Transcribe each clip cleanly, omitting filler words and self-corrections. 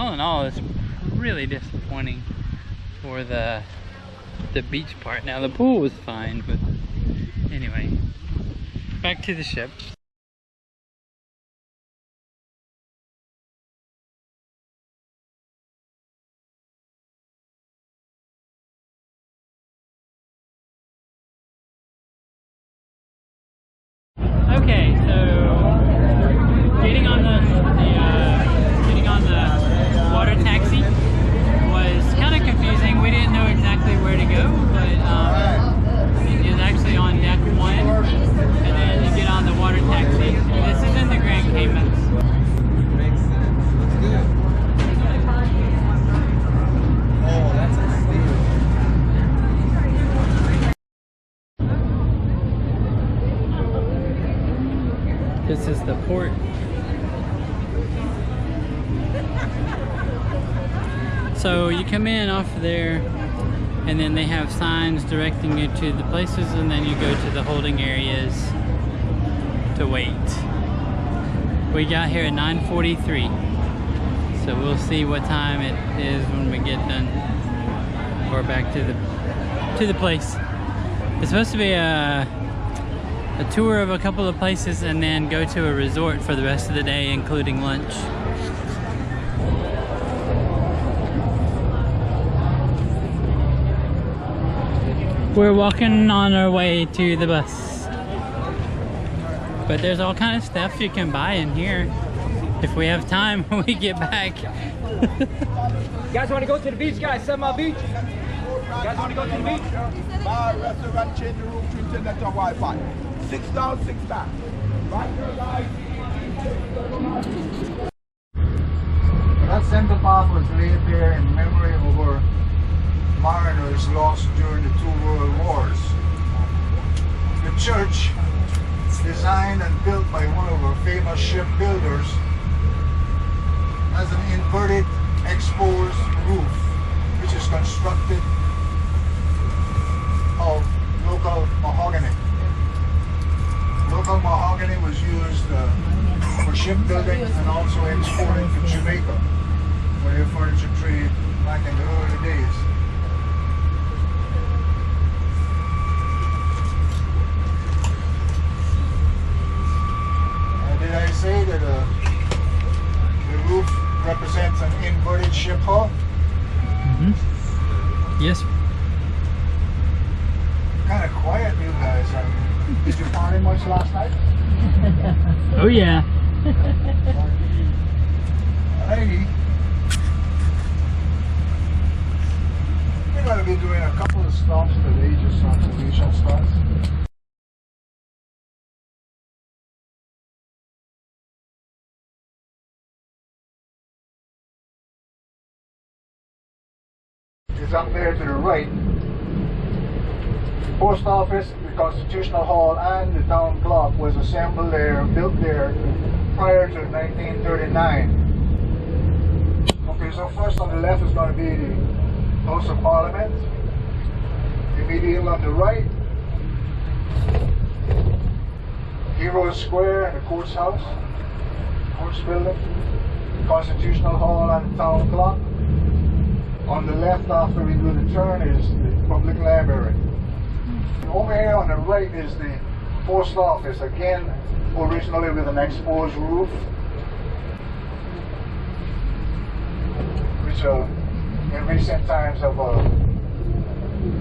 all in all, it's really disappointing for the beach part. Now the pool was fine, but anyway, back to the ship. Okay, so getting on the water taxi was kind of confusing. We didn't know exactly where to go, but it is actually on deck 1, and then you get on the water taxi. This is in the Grand Cayman. Makes sense. Looks good. Oh, that's a steal. This is the port. So you come in off there, and then they have signs directing you to the places, and then you go to the holding areas to wait. We got here at 9:43, so we'll see what time it is when we get done, or back to the place. It's supposed to be a tour of a couple of places, and then go to a resort for the rest of the day, including lunch. We're walking on our way to the bus, but there's all kind of stuff you can buy in here if we have time when we get back. You guys want to go to the beach, guys? 7 Mile Beach? You guys want to go to the beach? Bar, restaurant, change the room, to internet and Wi-Fi. $6 down, $6 back. Right here, guys. That center path was laid there in memory of our mariners lost during the 2 world wars. The church, designed and built by one of our famous shipbuilders, has an inverted exposed roof, which is constructed of local mahogany. Local mahogany was used for shipbuilding and also exported to Jamaica for their furniture trade back in the early days. Did I say that the roof represents an inverted ship hull? Mm-hmm. Yes. Kind of quiet, you guys. Did you party much last night? Oh yeah. Alrighty. We're going to be doing a couple of stops today, just observation stops. It's up there to the right. Post office, the Constitutional Hall, and the town clock was assembled there, built there prior to 1939. Okay, so first on the left is going to be the House of Parliament. Immediately on the right, Heroes Square and the Courts House, Courts Building, Constitutional Hall and the town clock. On the left, after we do the turn, is the Public Library. Over here on the right is the post office, again originally with an exposed roof, which in recent times have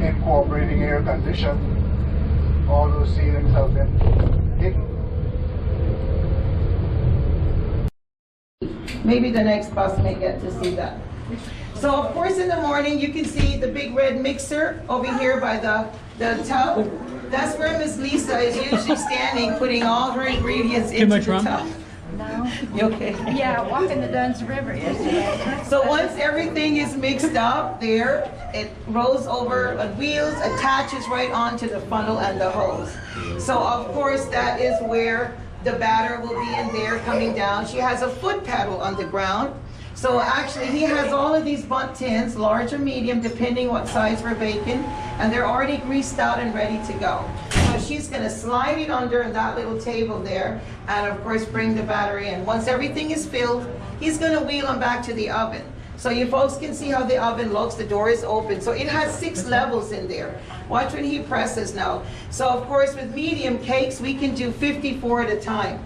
incorporating air condition. All those ceilings have been hidden. Maybe the next bus may get to see that. So of course in the morning you can see the big red mixer over here by the tub. That's where Miss Lisa is usually standing, putting all her ingredients into the tub. No. You okay? Yeah, walking the Dunn's River yesterday. So once everything is mixed up there, it rolls over on wheels, attaches right onto the funnel and the hose. So of course that is where the batter will be in there coming down. She has a foot pedal on the ground. So actually he has all of these bunt tins, large or medium, depending what size we're baking, and they're already greased out and ready to go. So she's gonna slide it under that little table there, and of course bring the battery in. Once everything is filled, he's gonna wheel them back to the oven. So you folks can see how the oven looks. The door is open. So it has 6 levels in there. Watch when he presses now. So of course with medium cakes, we can do 54 at a time.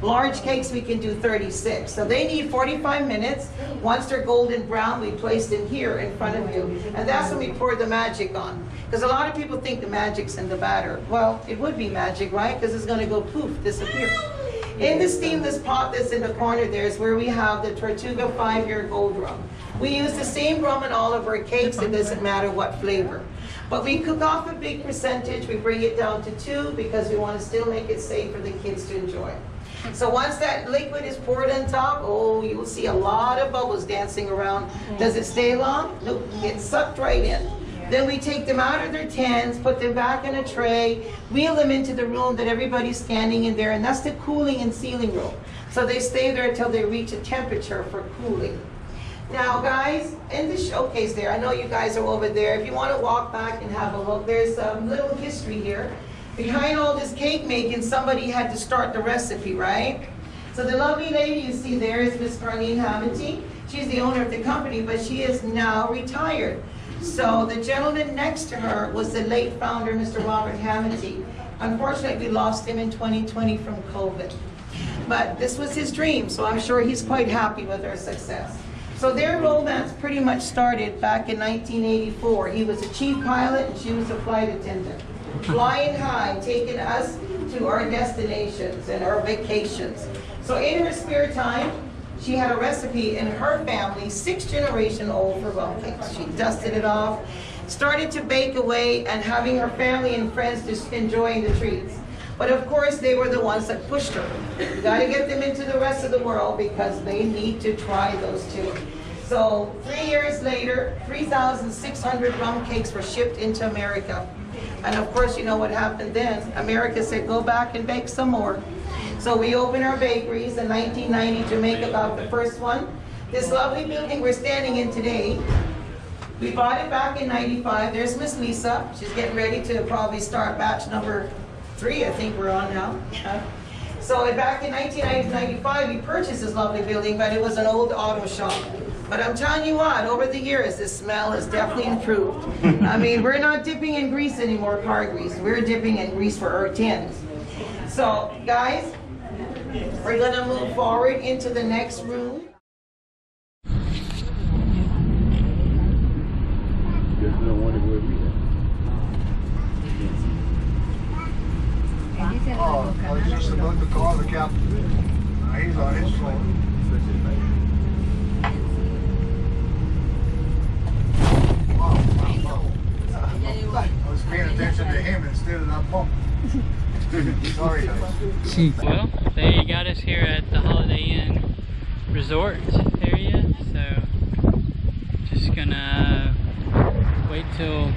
Large cakes, we can do 36. So they need 45 minutes. Once they're golden brown, we place them here in front of you. And that's when we pour the magic on. Because a lot of people think the magic's in the batter. Well, it would be magic, right? Because it's gonna go poof, disappear. In the steamless pot that's in the corner there is where we have the Tortuga 5-year gold rum. We use the same rum in all of our cakes. It doesn't matter what flavor. But we cook off a big percentage. We bring it down to 2 because we want to still make it safe for the kids to enjoy. So once that liquid is poured on top, oh, you will see a lot of bubbles dancing around. Does it stay long? Nope, it sucked right in. Then we take them out of their tins, put them back in a tray, wheel them into the room that everybody's standing in there, and that's the cooling and sealing room. So they stay there until they reach a temperature for cooling. Now guys, in the showcase there, I know you guys are over there. If you want to walk back and have a look, there's a little history here. Behind all this cake making, somebody had to start the recipe, right? So the lovely lady you see there is Miss Carnival Horizon. She's the owner of the company, but she is now retired. So the gentleman next to her was the late founder, Mr. Robert Hamilton. Unfortunately, we lost him in 2020 from COVID. But this was his dream, so I'm sure he's quite happy with our success. So their romance pretty much started back in 1984. He was a chief pilot and she was a flight attendant. Flying high, taking us to our destinations and our vacations. So in her spare time, she had a recipe in her family, 6th generation old, for rum cakes. She dusted it off, started to bake away, and having her family and friends just enjoying the treats. But of course, they were the ones that pushed her. You gotta get them into the rest of the world because they need to try those too. So 3 years later, 3,600 rum cakes were shipped into America. And of course, you know what happened then. America said, go back and bake some more. So we opened our bakeries in 1990. Jamaica got the first one. This lovely building we're standing in today, we bought it back in 95. There's Miss Lisa. She's getting ready to probably start batch number 3, I think we're on now. So back in 1995, we purchased this lovely building, but it was an old auto shop. But I'm telling you what, over the years, the smell has definitely improved. I mean, we're not dipping in grease anymore, car grease. We're dipping in grease for our tins. So, guys, we're gonna move forward into the next room. Oh, I was just about to call the captain. He's on his phone. I was paying attention to him instead of that bump. Sorry, guys. Well, they got us here at the Holiday Inn Resort area, so just gonna wait till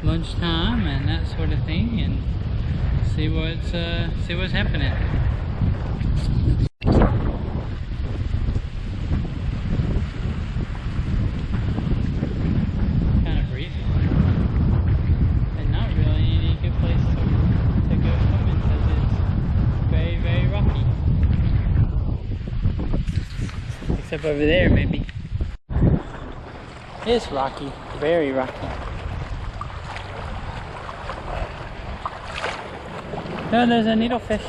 lunchtime and that sort of thing, and see what's happening. Kind of breezy, and not really any good place to go swimming because it's very, very rocky. Except over there, maybe. It's rocky, very rocky. Oh, there's a needlefish.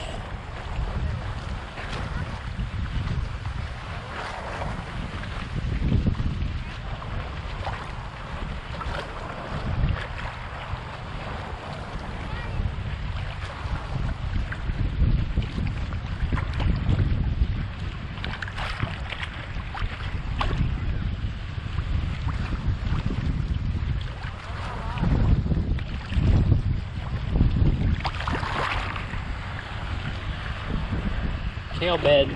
Tail bed.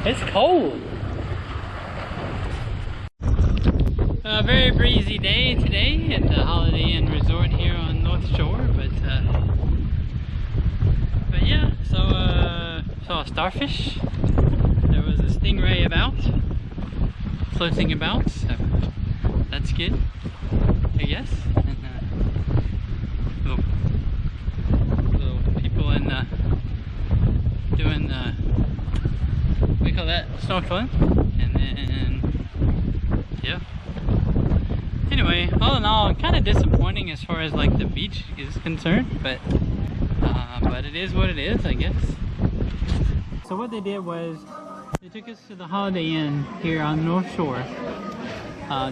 It's cold. A very breezy day today at the Holiday Inn Resort here on North Shore, but yeah, so Saw a starfish. There was a stingray floating about, so that's good, I guess. And little people in doing what do you call that, snorkeling, and then yeah. Anyway, all in all, kind of disappointing as far as like the beach is concerned, but it is what it is, I guess. So what they did was they took us to the Holiday Inn here on North Shore.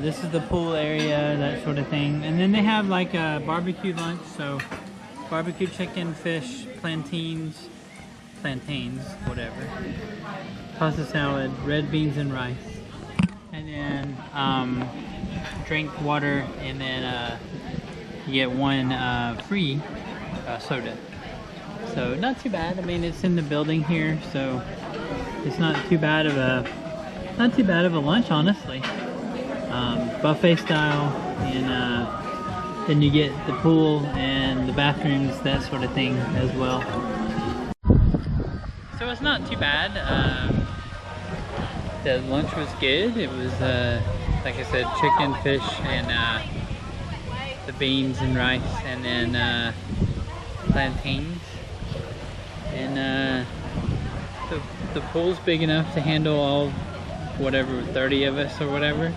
This is the pool area, that sort of thing. And then they have like a barbecue lunch, so barbecue chicken, fish, plantains, whatever. Pasta salad, red beans and rice. And then drink water, and then you get one free soda. So not too bad. I mean, it's in the building here, so it's not too bad of a lunch, honestly. Buffet style, and then you get the pool and the bathrooms, that sort of thing as well. So it's not too bad. The lunch was good. It was like I said, chicken, fish, and the beans and rice, and then plantains. And the pool's big enough to handle all, whatever, 30 of us or whatever.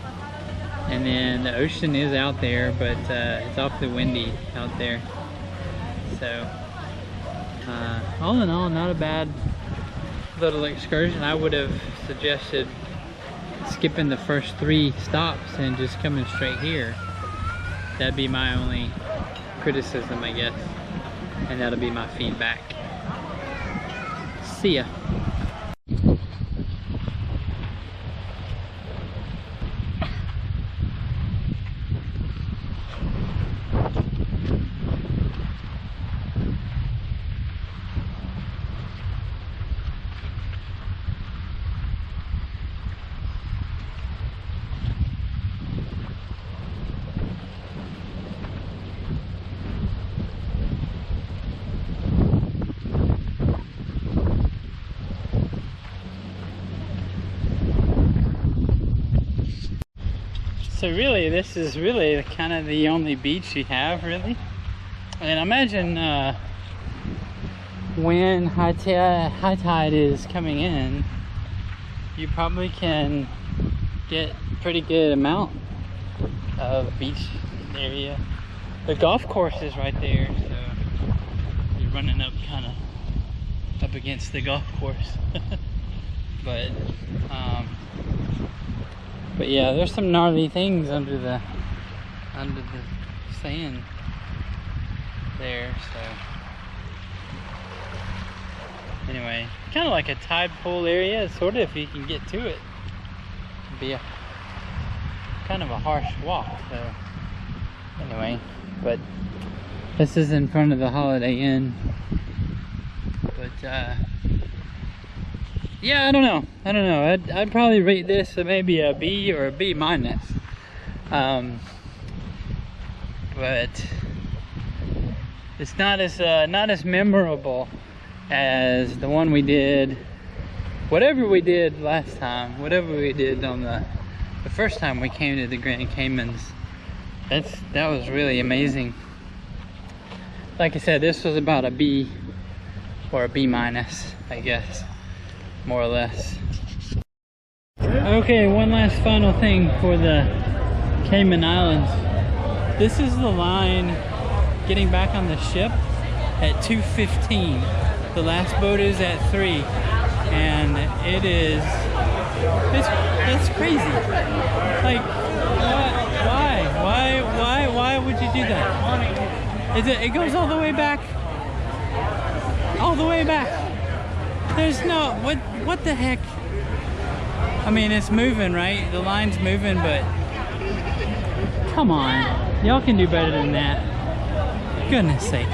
And then the ocean is out there, but it's awfully windy out there. So all in all, not a bad little excursion. I would have suggested skipping the first 3 stops and just coming straight here. That'd be my only criticism, I guess, and that'll be my feedback. See ya. So really, this is really kind of the only beach you have, really. And imagine when high tide is coming in, you probably can get pretty good amount of beach area. The golf course is right there, so you're running up kind of up against the golf course. But yeah, there's some gnarly things under the sand there. So anyway, kind of like a tide pool area, sort of, if you can get to it. It'd be a kind of a harsh walk. So anyway, but this is in front of the Holiday Inn. But yeah, I don't know. I'd probably rate this maybe a B or a B minus. But it's not as memorable as the one we did. Whatever we did last time, whatever we did on the first time we came to the Grand Caymans, that was really amazing. Like I said, this was about a B or a B minus, I guess. More or less. Okay, one last final thing for the Cayman Islands. This is the line getting back on the ship at 2:15. The last boat is at 3, and it's crazy. Like, why would you do that? It goes all the way back. All the way back. There's no, what the heck? I mean, it's moving, right? The line's moving, but come on. Y'all can do better than that. Goodness sakes.